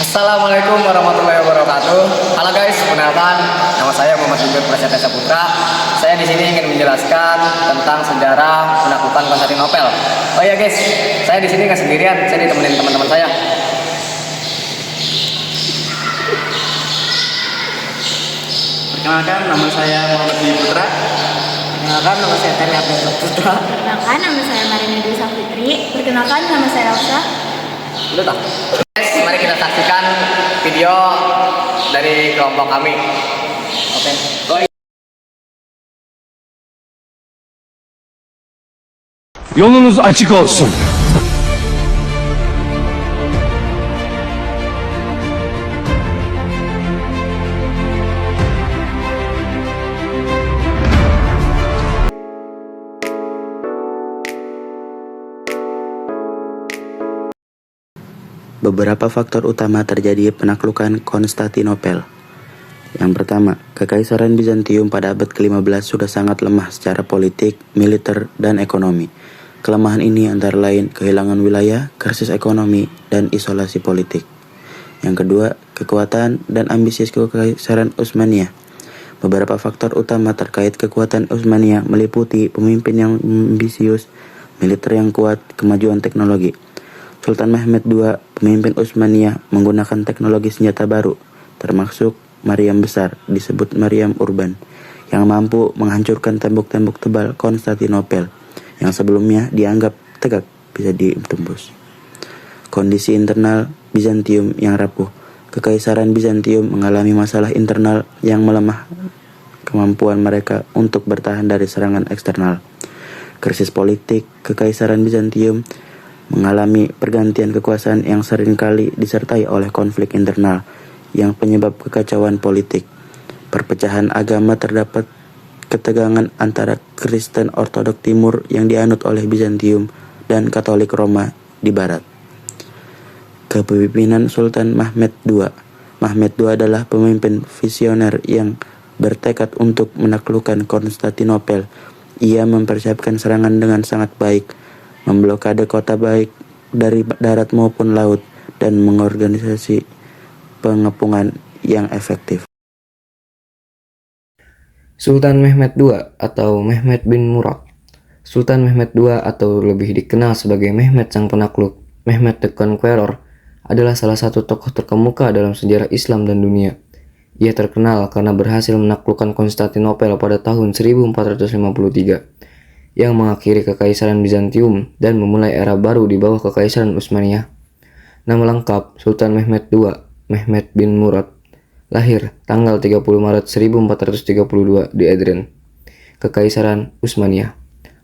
Assalamualaikum warahmatullahi wabarakatuh. Halo guys, perkenalkan nama saya Muhammad Guntur Prasetya Saputra. Saya di sini ingin menjelaskan tentang sejarah penaklukan Konstantinopel. Oh iya guys, saya di sini nggak sendirian, saya ditemenin teman-teman saya. Perkenalkan, nama saya Muhammad Dwi Putra. Perkenalkan nama saya Temi Abdul Putra. Perkenalkan, nama saya Marina Dwi Safitri. Perkenalkan, nama saya Elsa. Udah tak? Guys, mari kita saksikan video dari kelompok kami. Oke. Yolunuz açık olsun. Beberapa faktor utama terjadi penaklukan Konstantinopel. Yang pertama, Kekaisaran Bizantium pada abad ke-15 sudah sangat lemah secara politik, militer, dan ekonomi. Kelemahan ini antara lain kehilangan wilayah, krisis ekonomi, dan isolasi politik. Yang kedua, kekuatan dan ambisius Kekaisaran Utsmaniyah. Beberapa faktor utama terkait kekuatan Utsmaniyah meliputi pemimpin yang ambisius, militer yang kuat, kemajuan teknologi. Sultan Mehmed II, pemimpin Utsmaniyah, menggunakan teknologi senjata baru, termasuk meriam besar, disebut meriam urban, yang mampu menghancurkan tembok-tembok tebal Konstantinopel, yang sebelumnya dianggap tegak bisa ditembus. Kondisi internal Bizantium yang rapuh. Kekaisaran Bizantium mengalami masalah internal yang melemah kemampuan mereka untuk bertahan dari serangan eksternal. Krisis politik Kekaisaran Bizantium mengalami pergantian kekuasaan yang seringkali disertai oleh konflik internal yang penyebab kekacauan politik. Perpecahan agama terdapat ketegangan antara Kristen Ortodok Timur yang dianut oleh Bizantium dan Katolik Roma di barat. Kepemimpinan Sultan Mehmed II. Mehmed II adalah pemimpin visioner yang bertekad untuk menaklukkan Konstantinopel. Ia mempersiapkan serangan dengan sangat baik, memblokade kota baik dari darat maupun laut, dan mengorganisasi pengepungan yang efektif. Sultan Mehmed II atau Mehmed bin Murad. Sultan Mehmed II atau lebih dikenal sebagai Mehmed Sang Penakluk, Mehmed the Conqueror, adalah salah satu tokoh terkemuka dalam sejarah Islam dan dunia. Ia terkenal karena berhasil menaklukkan Konstantinopel pada tahun 1453. Yang mengakhiri Kekaisaran Bizantium dan memulai era baru di bawah Kekaisaran Utsmaniyah. Nama lengkap Sultan Mehmed II, Mehmed bin Murad, lahir tanggal 30 Maret 1432 di Edirne, Kekaisaran Utsmaniyah.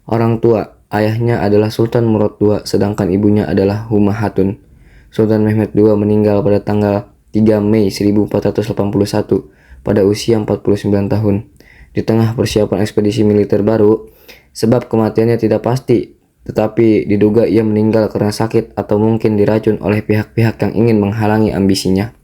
Orang tua, ayahnya adalah Sultan Murad II, sedangkan ibunya adalah Humah Hatun. Sultan Mehmed II meninggal pada tanggal 3 Mei 1481 pada usia 49 tahun. Di tengah persiapan ekspedisi militer baru, sebab kematiannya tidak pasti, tetapi diduga ia meninggal karena sakit atau mungkin diracun oleh pihak-pihak yang ingin menghalangi ambisinya.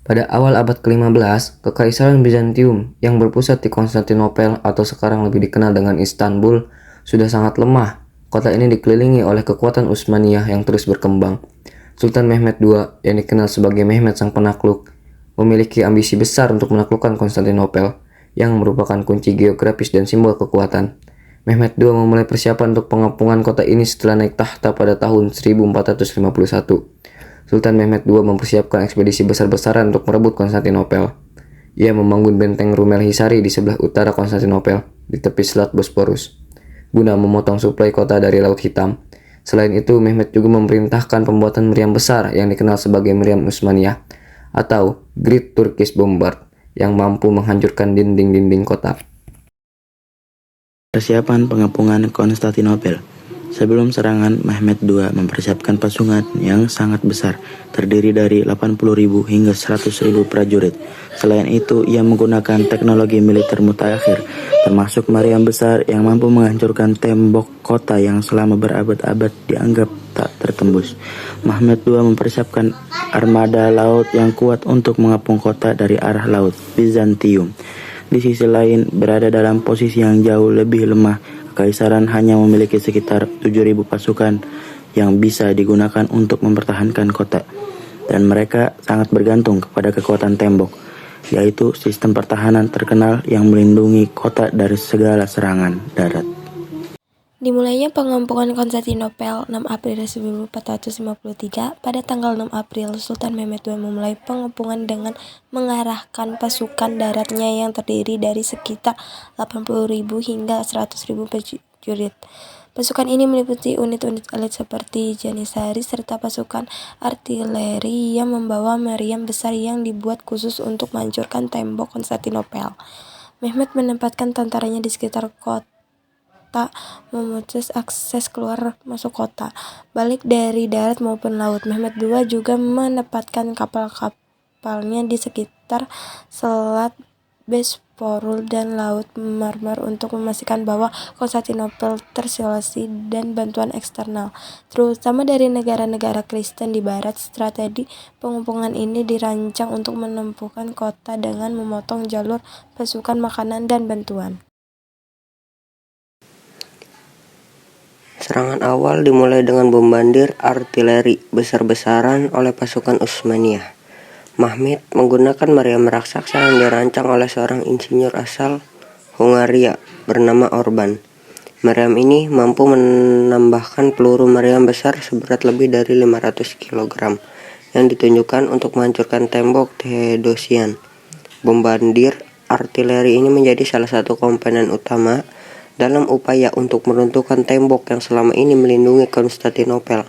Pada awal abad ke-15, Kekaisaran Bizantium yang berpusat di Konstantinopel atau sekarang lebih dikenal dengan Istanbul sudah sangat lemah. Kota ini dikelilingi oleh kekuatan Utsmaniyah yang terus berkembang. Sultan Mehmed II yang dikenal sebagai Mehmed Sang Penakluk memiliki ambisi besar untuk menaklukkan Konstantinopel, yang merupakan kunci geografis dan simbol kekuatan. Mehmed II memulai persiapan untuk pengepungan kota ini setelah naik tahta pada tahun 1451. Sultan Mehmed II mempersiapkan ekspedisi besar-besaran untuk merebut Konstantinopel. Ia membangun benteng Rumel Hisari di sebelah utara Konstantinopel, di tepi selat Bosporus, guna memotong suplai kota dari Laut Hitam. Selain itu, Mehmed juga memerintahkan pembuatan meriam besar yang dikenal sebagai meriam Utsmaniyah atau Great Turkish Bombard, yang mampu menghancurkan dinding-dinding kota. Persiapan pengepungan Konstantinopel. Sebelum serangan, Mehmed II mempersiapkan pasukan yang sangat besar, terdiri dari 80.000 hingga 100.000 prajurit. Selain itu, ia menggunakan teknologi militer mutakhir, termasuk meriam besar yang mampu menghancurkan tembok kota yang selama berabad-abad dianggap tak tertembus. Mehmed II mempersiapkan armada laut yang kuat untuk mengepung kota dari arah laut Bizantium. Di sisi lain, berada dalam posisi yang jauh lebih lemah, Kekaisaran hanya memiliki sekitar 7.000 pasukan yang bisa digunakan untuk mempertahankan kota, dan mereka sangat bergantung kepada kekuatan tembok, yaitu sistem pertahanan terkenal yang melindungi kota dari segala serangan darat. Dimulainya pengepungan Konstantinopel 6 April 1453. Pada tanggal 6 April, Sultan Mehmed II memulai pengepungan dengan mengarahkan pasukan daratnya yang terdiri dari sekitar 80.000 hingga 100.000 prajurit. Pasukan ini meliputi unit-unit elit seperti Janissary serta pasukan artileri yang membawa meriam besar yang dibuat khusus untuk menghancurkan tembok Konstantinopel. Mehmed menempatkan tentaranya di sekitar kota, memutus akses keluar masuk kota, baik dari darat maupun laut. Mehmed II juga menempatkan kapal-kapalnya di sekitar Selat Bosporus dan Laut Marmara untuk memastikan bahwa Konstantinopel terisolasi dan bantuan eksternal, terutama dari negara-negara Kristen di barat. Strategi pengepungan ini dirancang untuk menempuhkan kota dengan memotong jalur pasukan makanan dan bantuan. Serangan awal dimulai dengan bombardir artileri besar-besaran oleh pasukan Utsmaniyah. Mehmed menggunakan meriam raksasa yang dirancang oleh seorang insinyur asal Hungaria bernama Orban. Meriam ini mampu menambahkan peluru meriam besar seberat lebih dari 500 kg yang ditunjukkan untuk menghancurkan tembok Theodosian. Bombardir artileri ini menjadi salah satu komponen utama dalam upaya untuk meruntuhkan tembok yang selama ini melindungi Konstantinopel.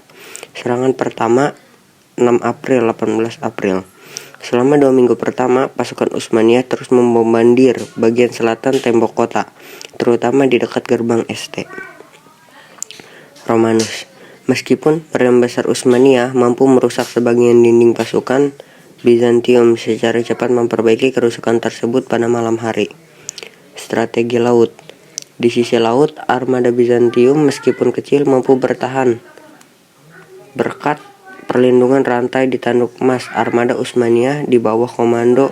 Serangan pertama 6 April 18 April. Selama 2 minggu pertama, pasukan Utsmaniyah terus membombardir bagian selatan tembok kota, terutama di dekat gerbang St. Romanus. Meskipun meriam besar Utsmaniyah mampu merusak sebagian dinding, pasukan Bizantium secara cepat memperbaiki kerusakan tersebut pada malam hari. Strategi laut. Di sisi laut, armada Bizantium meskipun kecil mampu bertahan berkat perlindungan rantai di tanduk emas. Armada Utsmaniyah di bawah komando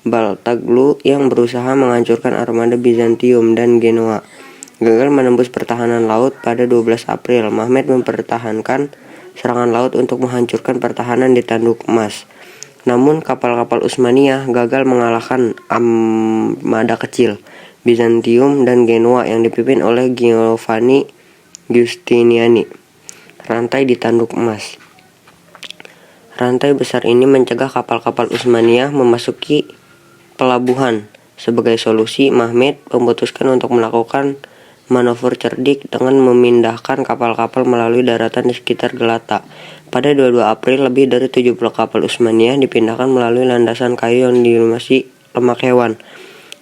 Baltaglu yang berusaha menghancurkan armada Bizantium dan Genoa gagal menembus pertahanan laut. Pada 12 April, Mehmed mempertahankan serangan laut untuk menghancurkan pertahanan di tanduk emas. Namun kapal-kapal Utsmaniyah gagal mengalahkan armada kecil Bizantium dan Genoa yang dipimpin oleh Giovanni Giustiniani. Rantai di tanduk emas. Rantai besar ini mencegah kapal-kapal Utsmaniyah memasuki pelabuhan. Sebagai solusi, Mehmed memutuskan untuk melakukan manuver cerdik dengan memindahkan kapal-kapal melalui daratan di sekitar Galata. Pada 22 April, lebih dari 70 kapal Utsmaniyah dipindahkan melalui landasan kayu yang dilumasi lemak hewan,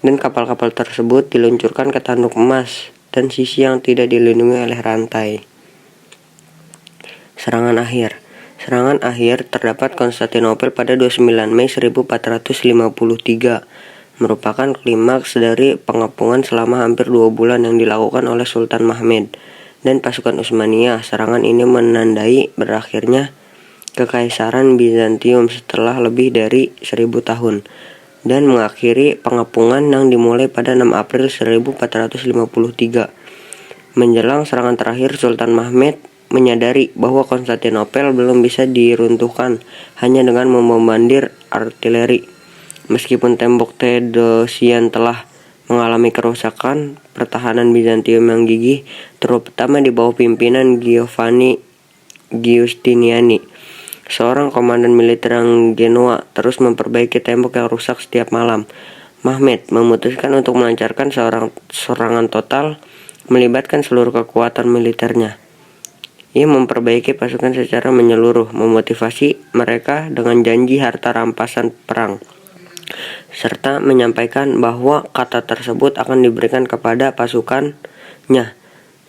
dan kapal-kapal tersebut diluncurkan ke tanduk emas dan sisi yang tidak dilindungi oleh rantai. Serangan akhir. Serangan akhir terdapat Konstantinopel pada 29 Mei 1453, merupakan klimaks dari pengepungan selama hampir 2 bulan yang dilakukan oleh Sultan Mehmed dan pasukan Utsmaniyah. Serangan ini menandai berakhirnya Kekaisaran Bizantium setelah lebih dari 1000 tahun dan mengakhiri pengepungan yang dimulai pada 6 April 1453. Menjelang serangan terakhir, Sultan Mehmed menyadari bahwa Konstantinopel belum bisa diruntuhkan hanya dengan membombardir artileri. Meskipun tembok Theodosian telah mengalami kerusakan, pertahanan Bizantium yang gigih, terutama di bawah pimpinan Giovanni Giustiniani, seorang komandan militer yang Genoa, terus memperbaiki tembok yang rusak setiap malam. Mehmed memutuskan untuk melancarkan serangan total melibatkan seluruh kekuatan militernya. Ia memperbaiki pasukan secara menyeluruh, memotivasi mereka dengan janji harta rampasan perang, serta menyampaikan bahwa kata tersebut akan diberikan kepada pasukannya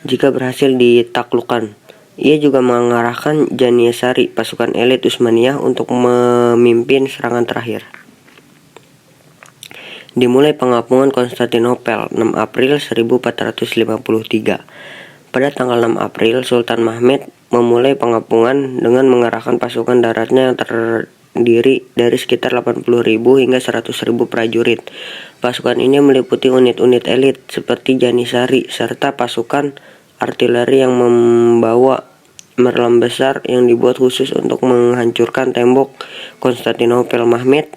jika berhasil ditaklukkan. Ia juga mengarahkan Janissary, pasukan elit Utsmaniyah, untuk memimpin serangan terakhir. Dimulai pengepungan Konstantinopel 6 April 1453. Pada tanggal 6 April, Sultan Mehmed memulai pengepungan dengan mengerahkan pasukan daratnya yang terdiri dari sekitar 80.000 hingga 100.000 prajurit. Pasukan ini meliputi unit-unit elit seperti Janissary serta pasukan artileri yang membawa merlem besar yang dibuat khusus untuk menghancurkan tembok Konstantinopel. Mehmed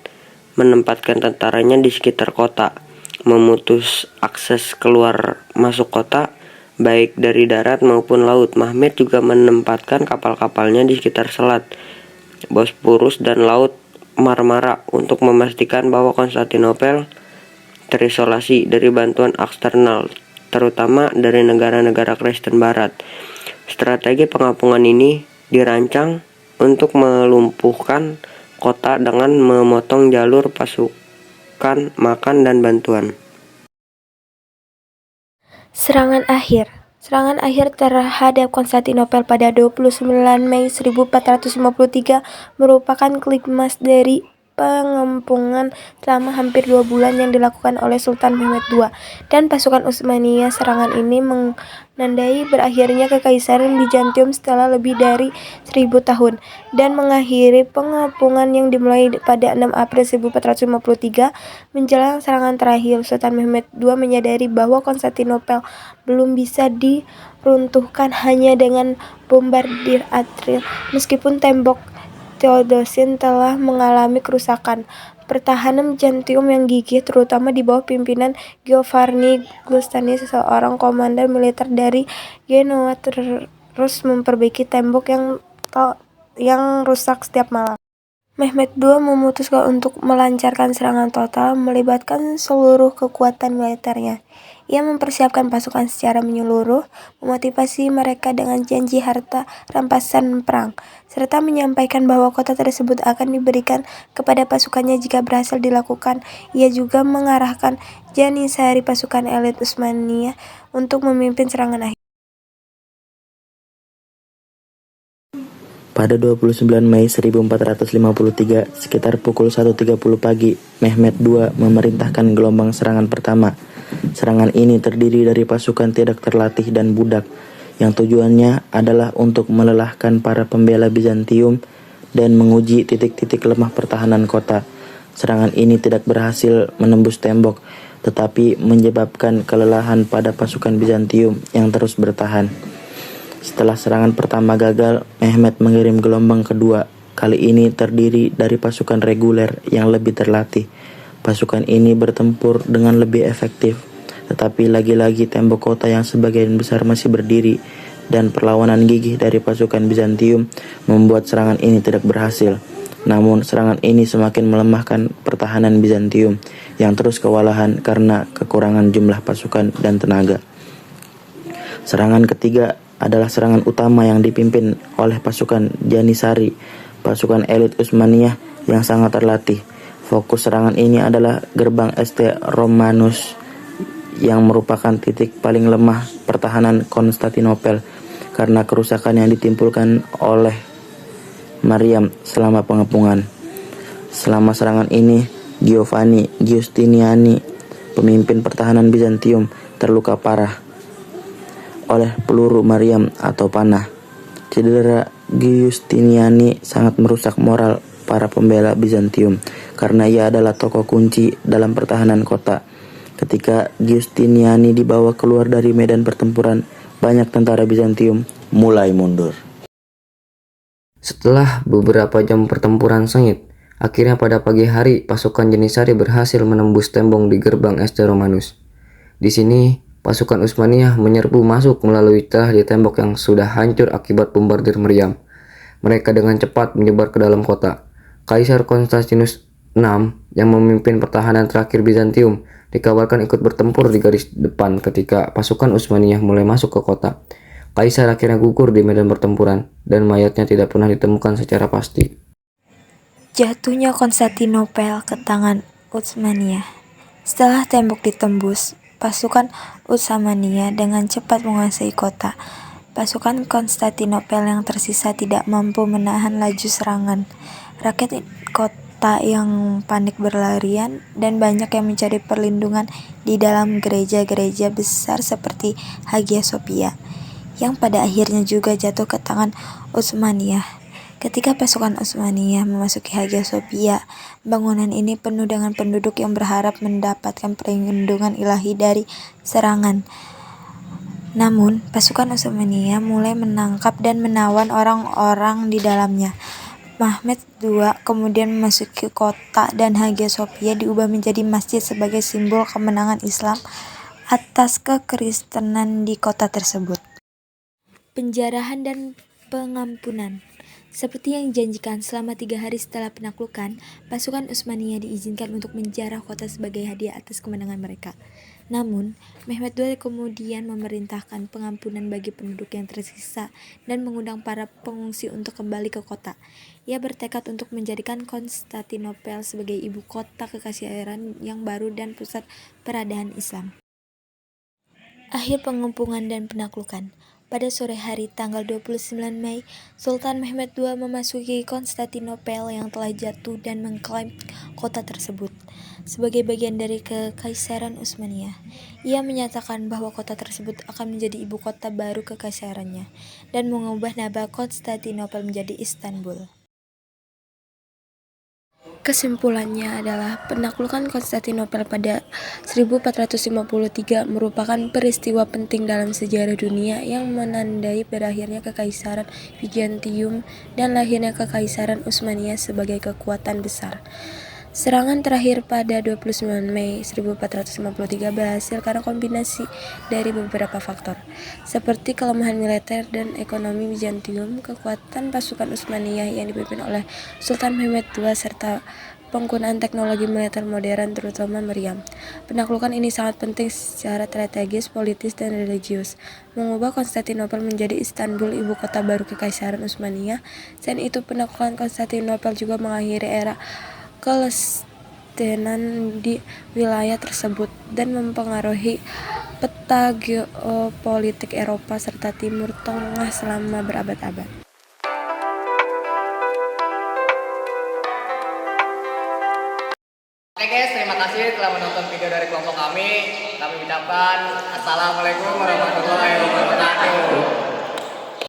menempatkan tentaranya di sekitar kota, memutus akses keluar masuk kota, baik dari darat maupun laut. Mehmed juga menempatkan kapal-kapalnya di sekitar selat Bosporus dan Laut Marmara untuk memastikan bahwa Konstantinopel terisolasi dari bantuan eksternal, terutama dari negara-negara Kristen Barat. Strategi pengapungan ini dirancang untuk melumpuhkan kota dengan memotong jalur pasukan makan dan bantuan. Serangan akhir terhadap Konstantinopel pada 29 Mei 1453 merupakan klimaks dari pengepungan selama hampir 2 bulan yang dilakukan oleh Sultan Mehmed II dan pasukan Utsmaniyah. Serangan ini menandai berakhirnya Kekaisaran Bizantium setelah lebih dari 1000 tahun dan mengakhiri pengepungan yang dimulai pada 6 April 1453. Menjelang serangan terakhir, Sultan Mehmed II menyadari bahwa Konstantinopel belum bisa diruntuhkan hanya dengan bombardir artileri. Meskipun tembok Theodosian telah mengalami kerusakan, pertahanan Bizantium yang gigih, terutama di bawah pimpinan Giovanni Giustiniani, seorang komandan militer dari Genoa, terus memperbaiki tembok yang rusak setiap malam. Mehmed II memutuskan untuk melancarkan serangan total melibatkan seluruh kekuatan militernya. Ia mempersiapkan pasukan secara menyeluruh, memotivasi mereka dengan janji harta rampasan perang, serta menyampaikan bahwa kota tersebut akan diberikan kepada pasukannya jika berhasil dilakukan. Ia juga mengarahkan Janissary, pasukan elit Utsmaniyah, untuk memimpin serangan akhir. Pada 29 Mei 1453, sekitar pukul 1.30 pagi, Mehmed II memerintahkan gelombang serangan pertama. Serangan ini terdiri dari pasukan tidak terlatih dan budak, yang tujuannya adalah untuk melelahkan para pembela Bizantium dan menguji titik-titik lemah pertahanan kota. Serangan ini tidak berhasil menembus tembok, tetapi menyebabkan kelelahan pada pasukan Bizantium yang terus bertahan. Setelah serangan pertama gagal, Mehmed mengirim gelombang kedua. Kali ini terdiri dari pasukan reguler yang lebih terlatih. Pasukan ini bertempur dengan lebih efektif, tetapi lagi-lagi tembok kota yang sebagian besar masih berdiri dan perlawanan gigih dari pasukan Bizantium membuat serangan ini tidak berhasil. Namun serangan ini semakin melemahkan pertahanan Bizantium yang terus kewalahan karena kekurangan jumlah pasukan dan tenaga. Serangan ketiga adalah serangan utama yang dipimpin oleh pasukan Janissary, pasukan elit Utsmaniyah yang sangat terlatih. Fokus serangan ini adalah gerbang St. Romanus yang merupakan titik paling lemah pertahanan Konstantinopel karena kerusakan yang ditimbulkan oleh Maryam selama pengepungan. Selama serangan ini, Giovanni Giustiniani, pemimpin pertahanan Bizantium, terluka parah oleh peluru Maryam atau panah. Cedera Giustiniani sangat merusak moral para pembela Bizantium karena ia adalah tokoh kunci dalam pertahanan kota. Ketika Giustiniani dibawa keluar dari medan pertempuran, banyak tentara Bizantium mulai mundur. Setelah beberapa jam pertempuran sengit, akhirnya pada pagi hari pasukan Janissary berhasil menembus tembok di gerbang St. Romanus. Di sini pasukan Utsmaniyah menyerbu masuk melalui celah di tembok yang sudah hancur akibat bombardir meriam. Mereka dengan cepat menyebar ke dalam kota. Kaisar Konstantinus VI yang memimpin pertahanan terakhir Bizantium dikabarkan ikut bertempur di garis depan ketika pasukan Utsmaniyah mulai masuk ke kota. Kaisar akhirnya gugur di medan pertempuran dan mayatnya tidak pernah ditemukan secara pasti. Jatuhnya Konstantinopel ke tangan Utsmaniyah. Setelah tembok ditembus, pasukan Utsmaniyah dengan cepat menguasai kota. Pasukan Konstantinopel yang tersisa tidak mampu menahan laju serangan. Rakyat kota yang panik berlarian dan banyak yang mencari perlindungan di dalam gereja-gereja besar seperti Hagia Sophia, yang pada akhirnya juga jatuh ke tangan Utsmaniyah. Ketika pasukan Utsmaniyah memasuki Hagia Sophia, bangunan ini penuh dengan penduduk yang berharap mendapatkan perlindungan ilahi dari serangan. Namun, pasukan Utsmaniyah mulai menangkap dan menawan orang-orang di dalamnya. Mehmed II kemudian memasuki kota dan Hagia Sophia diubah menjadi masjid sebagai simbol kemenangan Islam atas kekristenan di kota tersebut. Penjarahan dan pengampunan. Seperti yang dijanjikan, selama 3 hari setelah penaklukan, pasukan Utsmaniyah diizinkan untuk menjarah kota sebagai hadiah atas kemenangan mereka. Namun, Mehmed II kemudian memerintahkan pengampunan bagi penduduk yang tersisa dan mengundang para pengungsi untuk kembali ke kota. Ia bertekad untuk menjadikan Konstantinopel sebagai ibu kota kekaisaran yang baru dan pusat peradaban Islam. Akhir pengepungan dan penaklukan. Pada sore hari tanggal 29 Mei, Sultan Mehmed II memasuki Konstantinopel yang telah jatuh dan mengklaim kota tersebut sebagai bagian dari Kekaisaran Utsmaniyah. Ia menyatakan bahwa kota tersebut akan menjadi ibu kota baru kekaisarannya dan mengubah nama Konstantinopel menjadi Istanbul. Kesimpulannya adalah penaklukan Konstantinopel pada 1453 merupakan peristiwa penting dalam sejarah dunia yang menandai berakhirnya Kekaisaran Bizantium dan lahirnya Kekaisaran Utsmaniyah sebagai kekuatan besar. Serangan terakhir pada 29 Mei 1453 berhasil karena kombinasi dari beberapa faktor, seperti kelemahan militer dan ekonomi Bizantium, kekuatan pasukan Utsmaniyah yang dipimpin oleh Sultan Mehmed II, serta penggunaan teknologi militer modern terutama meriam. Penaklukan ini sangat penting secara strategis, politis, dan religius, mengubah Konstantinopel menjadi Istanbul, ibu kota baru Kekaisaran Utsmaniyah. Selain itu, penaklukan Konstantinopel juga mengakhiri era kelestinan di wilayah tersebut dan mempengaruhi peta geopolitik Eropa serta Timur Tengah selama berabad-abad. Oke guys, terima kasih telah menonton video dari kelompok kami. Kami ucapkan Assalamualaikum warahmatullahi wabarakatuh.